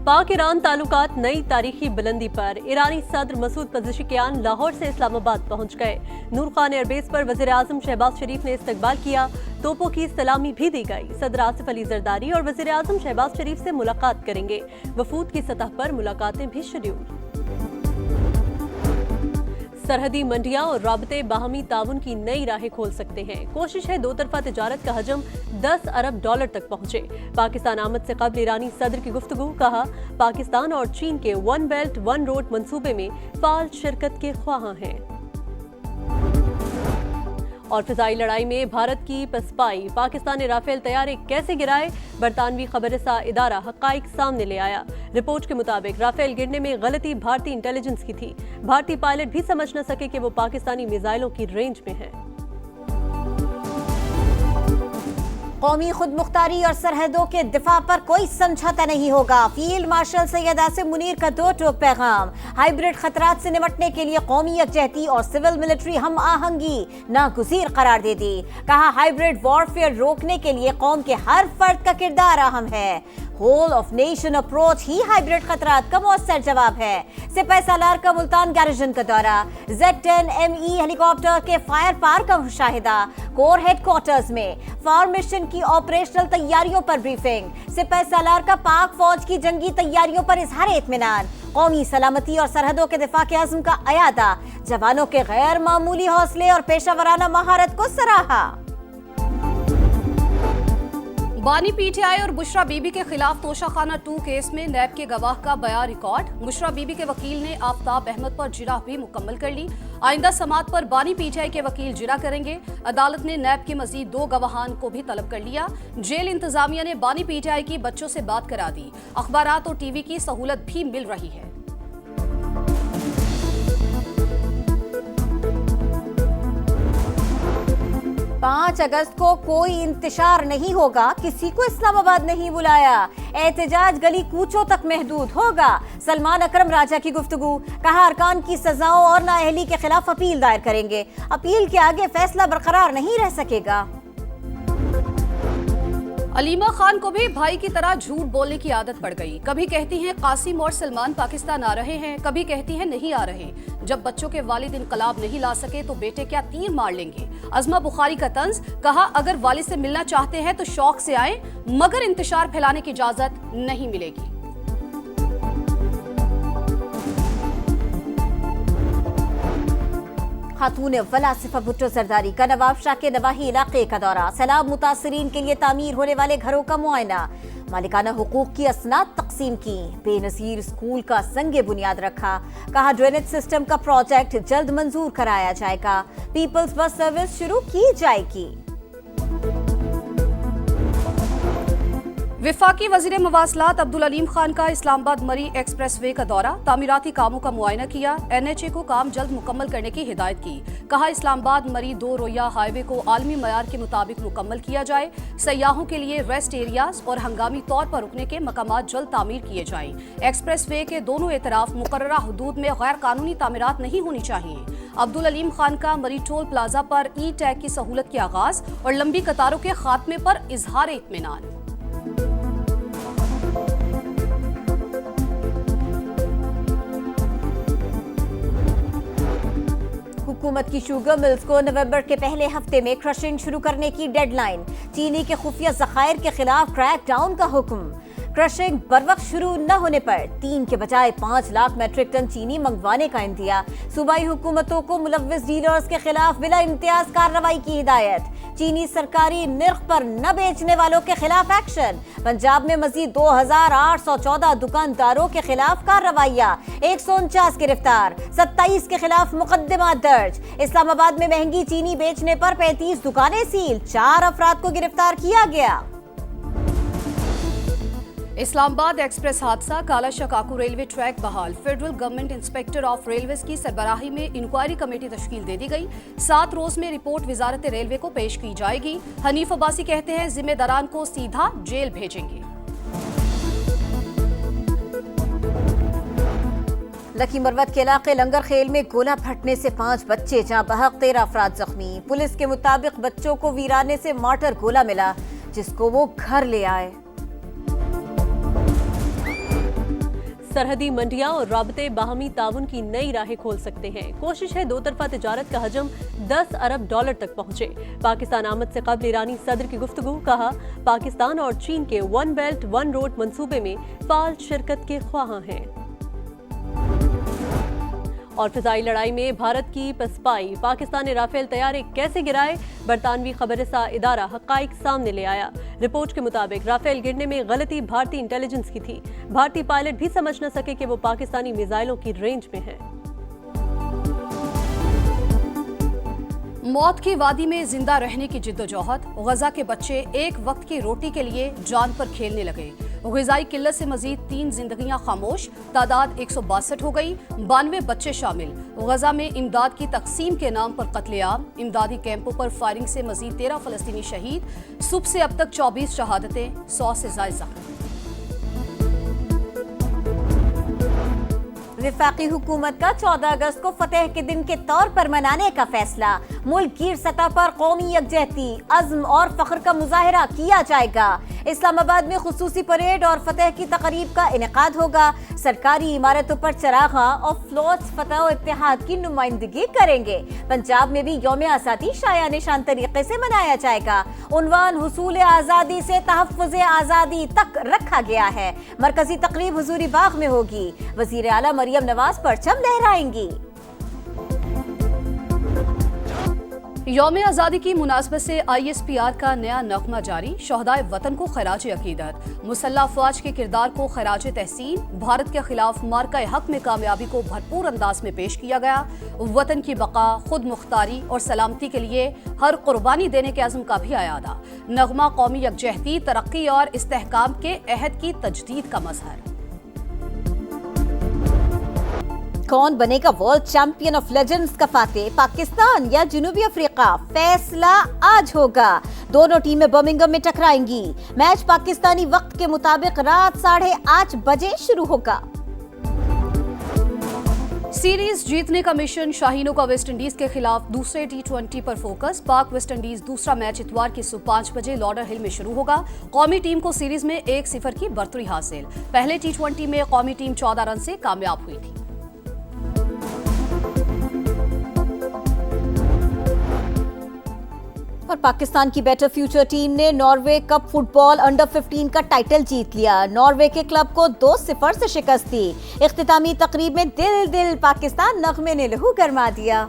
पाक ईरान ताल्लुकात नई तारीखी बुलंदी पर। ईरानी सदर मसूद पज़ेशिकियान लाहौर से इस्लामाबाद पहुंच गए। नूर खान एयरबेस पर वज़ीर आज़म शहबाज शरीफ ने इस्तकबाल किया। तोपों की सलामी भी दी गई। सदर आसिफ अली जरदारी और वज़ीर आज़म शहबाज शरीफ से मुलाकात करेंगे। वफूद की सतह पर मुलाकातें भी शेड्यूल। सरहदी मंडियां और राबते बाहमी ताउन की नई राहें खोल सकते हैं। कोशिश है दो तरफा तिजारत का हजम 10 अरब डॉलर तक पहुंचे। पाकिस्तान आमद से कबल ईरानी सदर की गुफ्तगू। कहा, पाकिस्तान और चीन के वन बेल्ट वन रोड मंसूबे में फाल शिरकत के ख्वाहां हैं। और फिजाई लड़ाई में भारत की पसपाई। पाकिस्तान ने राफेल तैयारे कैसे गिराए, बरतानवी खबररसा इदारा हक़ाइक़ सामने ले आया। रिपोर्ट के मुताबिक राफेल गिरने में गलती भारतीय इंटेलिजेंस की थी। भारतीय पायलट भी समझ न सके कि वो पाकिस्तानी मिसाइलों की रेंज में है। कौमी खुद मुख्तारी और सरहदों के दिफा पर कोई समझौता नहीं होगा। फील्ड मार्शल सैयद आसिम मुनीर का दो टोक पैगाम। हाइब्रिड खतरात से निपटने के लिए कौमी यकजहती और सिविल मिलिट्री हम आहंगी नागुज़ीर करार दे दी। कहा, हाइब्रिड वॉरफेयर रोकने के लिए कौम के हर फर्द का किरदार अहम है। होल ऑफ नेशन अप्रोच ही हाइब्रिड खतरात का मौसर जवाब है। सिपाही सालार का मुल्तान गार्जन का दौरा। Z-10ME हेलीकॉप्टर के फायर पार का मुशाहिदा। कोर हेडक्वार्टर्स में फॉर्मेशन की ऑपरेशनल तैयारियों पर ब्रीफिंग। सिपाही सालार का पाक फौज की जंगी तैयारियों पर इजहार इत्मीनान। कौमी सलामती और सरहदों के दिफा के अज़्म का अयादा। जवानों के गैर मामूली हौसले और पेशावराना महारत को सराहा। बानी पीटीआई और बुशरा बीबी के खिलाफ तोशाखाना 2 केस में नैब के गवाह का बयान रिकॉर्ड। बुशरा बीबी के वकील ने आफ्ताब अहमद पर जिरह भी मुकम्मल कर ली। आइंदा समात पर बानी पीटीआई के वकील जिरह करेंगे। अदालत ने नैब के मजीद 2 गवाहान को भी तलब कर लिया। जेल इंतजामिया ने बानी पीटीआई की बच्चों से बात करा दी। अखबारात और टीवी की सहूलत भी मिल रही है। पाँच अगस्त को कोई इंतशार नहीं होगा, किसी को इस्लामाबाद नहीं बुलाया। एहतजाज गली कूचों तक महदूद होगा। सलमान अकरम राजा की गुफ्तगू। कहा, अरकान की सजाओं और नाअहली के खिलाफ अपील दायर करेंगे। अपील के आगे फैसला बरकरार नहीं रह सकेगा। अलीमा खान को भी भाई की तरह झूठ बोलने की आदत पड़ गई। कभी कहती हैं कासिम और सलमान पाकिस्तान आ रहे हैं, कभी कहती हैं नहीं आ रहे। जब बच्चों के वालिद इनकलाब नहीं ला सके तो बेटे क्या तीर मार लेंगे। अज़मा बुखारी का तंज। कहा, अगर वालिद से मिलना चाहते हैं तो शौक से आए, मगर इंतशार फैलाने की इजाजत नहीं मिलेगी। खातून वला सिफा भुट्टो जरदारी का नवाब शाह के नवाही इलाके का दौरा। सैलाब मुतासरीन के लिए तामीर होने वाले घरों का मुआयना। मालिकाना हुकूक की असनाद तकसीम की। बेनज़ीर स्कूल का संगे बुनियाद रखा। कहा, ड्रेनेज सिस्टम का प्रोजेक्ट जल्द मंजूर कराया जाएगा। पीपल्स बस सर्विस शुरू की जाएगी। विफाकी वज़ीर मवासलात अब्दुल अलीम खान का इस्लामाबाद मरी एक्सप्रेस वे का दौरा। तामीराती कामों का मुआयना किया। NHA को काम जल्द मुकम्मल करने की हिदायत की। कहा, इस्लामाबाद मरी 2 रोया हाईवे को आलमी मयार के मुताबिक मुकम्मल किया जाए। सयाहों के लिए रेस्ट एरियाज और हंगामी तौर पर रुकने के मकामात जल्द तामीर किए जाएं। एक्सप्रेस वे के दोनों एतराफ मुकर्ररा हुदूद में गैर कानूनी तामीरात नहीं होनी चाहिए। अब्दुल अलीम खान का मरी टोल प्लाजा पर ई-टैग की सहूलत के आगाज और लंबी कतारों के खात्मे पर इजहार इत्मीनान। हुकूमत की शुगर मिल्स को नवंबर के पहले हफ्ते में क्रशिंग शुरू करने की डेडलाइन। चीनी के खुफिया ज़खायर के खिलाफ क्रैक डाउन का हुक्म। क्रशिंग बरवक्त शुरू न होने पर 3 के बजाय 5 लाख मेट्रिक टन चीनी मंगवाने का इंदिया। सूबाई हुकूमतों को मुलव्विस डीलर्स के खिलाफ बिला इम्तियाज कार्रवाई की हिदायत। चीनी सरकारी निर्ख पर न बेचने वालों के खिलाफ एक्शन। पंजाब में मजीद 2814 दुकानदारों के खिलाफ कार्रवाइयां। 149 गिरफ्तार, 27 के खिलाफ मुकदमा दर्ज। इस्लामाबाद में महंगी चीनी बेचने पर 35 दुकानें सील। 4 अफराद को गिरफ्तार किया गया। इस्लामाबाद एक्सप्रेस हादसा। काला शकाकू रेलवे ट्रैक बहाल। Federal government inspector of railways की सरबराही में इंक्वायरी कमेटी तश्कील दे दी गई। 7 रोज में रिपोर्ट वजारत रेलवे को पेश की जाएगी। हनीफ अब्बासी कहते हैं जिम्मेदारान को सीधा जेल भेजेंगे। लकी मरवत के इलाके लंगर खेल में गोला फटने से 5 बच्चे जहां बहक 13 अफराद जख्मी। पुलिस के मुताबिक बच्चों को वीराने से मार्टर गोला मिला जिसको वो घर ले आए। सरहदी मंडियां और राबते बाहमी ताउन की नई राहें खोल सकते हैं। कोशिश है दो तरफा तिजारत का हजम 10 अरब डॉलर तक पहुंचे। पाकिस्तान आमद से कबल ईरानी सदर की गुफ्तगू, कहा पाकिस्तान और चीन के वन बेल्ट वन रोड मंसूबे में फाल शिरकत के ख्वाहां हैं। और फिजाई लड़ाई में भारत की पसपाई, पाकिस्तान ने राफेल तैयारे कैसे गिराए, बरतानवी खबररसा इदारा हकाइक सामने ले आया। रिपोर्ट के मुताबिक राफेल गिरने में गलती भारतीय इंटेलिजेंस की थी। भारतीय पायलट भी समझ न सके कि वो पाकिस्तानी मिसाइलों की रेंज में है। मौत की वादी में जिंदा रहने की जिद्दोजहद, गजा के बच्चे एक वक्त की रोटी के लिए जान पर खेलने लगे। ग़िज़ाई किल्लत से मजीद 3 जिंदगियां खामोश, तादाद 162 हो गई, 92 बच्चे शामिल। गजा में इमदाद की तकसीम के नाम पर कत्लेआम, इमदादी कैंपों पर फायरिंग से मजीद 13 फलस्तीनी शहीद, सुबह से अब तक 24 शहादतें, 100 से ज़ायद ज़ख्मी। वफाकी हुकूमत का 14 अगस्त को फतेह के दिन के तौर पर मनाने का फैसला। मुल्क की सतह पर कौमी यकजहती, अज़्म और फ़ख्र का मुजाहरा किया जाएगा। इस्लामाबाद में खुसूसी परेड और फतेह की तकरीब का इनेकाद होगा। सरकारी इमारतों पर चरागा और फ्लोट्स फतह और इत्तेहाद की नुमाइंदगी करेंगे। पंजाब में भी यौम आज़ादी शाया निशान तरीके से मनाया जाएगा। उन्वान हुसूल आज़ादी से तहफ़्फ़ुज़ आज़ादी तक रखा गया है। मरकजी तकरीब हुजूरी बाग में होगी। वज़ीर आला मरियम नवाज परचम लहराएंगी। यौम आज़ादी की मुनासबत से ISPR का नया नगमा जारी, शहदाए वतन को खराज अकीदत, मुसल्लह अफवाज के किरदार को खराज तहसीन, भारत के खिलाफ मार्का हक में कामयाबी को भरपूर अंदाज में पेश किया गया। वतन की बका, खुद मुख्तारी और सलामती के लिए हर कुर्बानी देने के अज़्म का भी अयादा। नगमा कौमी यकजहती, तरक्की और इस्तेहकाम के अहद की तजदीद का मज़हर। कौन बनेगा वर्ल्ड चैंपियन ऑफ लेजेंड्स का फातेह, पाकिस्तान या जनूबी अफ्रीका? फैसला आज होगा। दोनों टीमें बर्मिंघम में टकराएंगी। मैच पाकिस्तानी वक्त के मुताबिक रात 8:30 बजे शुरू होगा। सीरीज जीतने का मिशन, शाहीनों का वेस्ट इंडीज के खिलाफ दूसरे T20 पर फोकस। पाक वेस्ट इंडीज दूसरा मैच इतवार की सुबह 5 बजे लॉडर हिल में शुरू होगा। कौमी टीम को सीरीज में 1-0 की बर्तरी हासिल। पहले T20 में कौमी टीम 14 रन से कामयाब हुई थी। और पाकिस्तान की बेटर फ्यूचर टीम ने नॉर्वे कप फुटबॉल अंडर 15 का टाइटल जीत लिया। नॉर्वे के क्लब को 2-0 से शिकस्त दी। इख्तितामी तकरीब में दिल पाकिस्तान नगमे ने लहू गरमा दिया।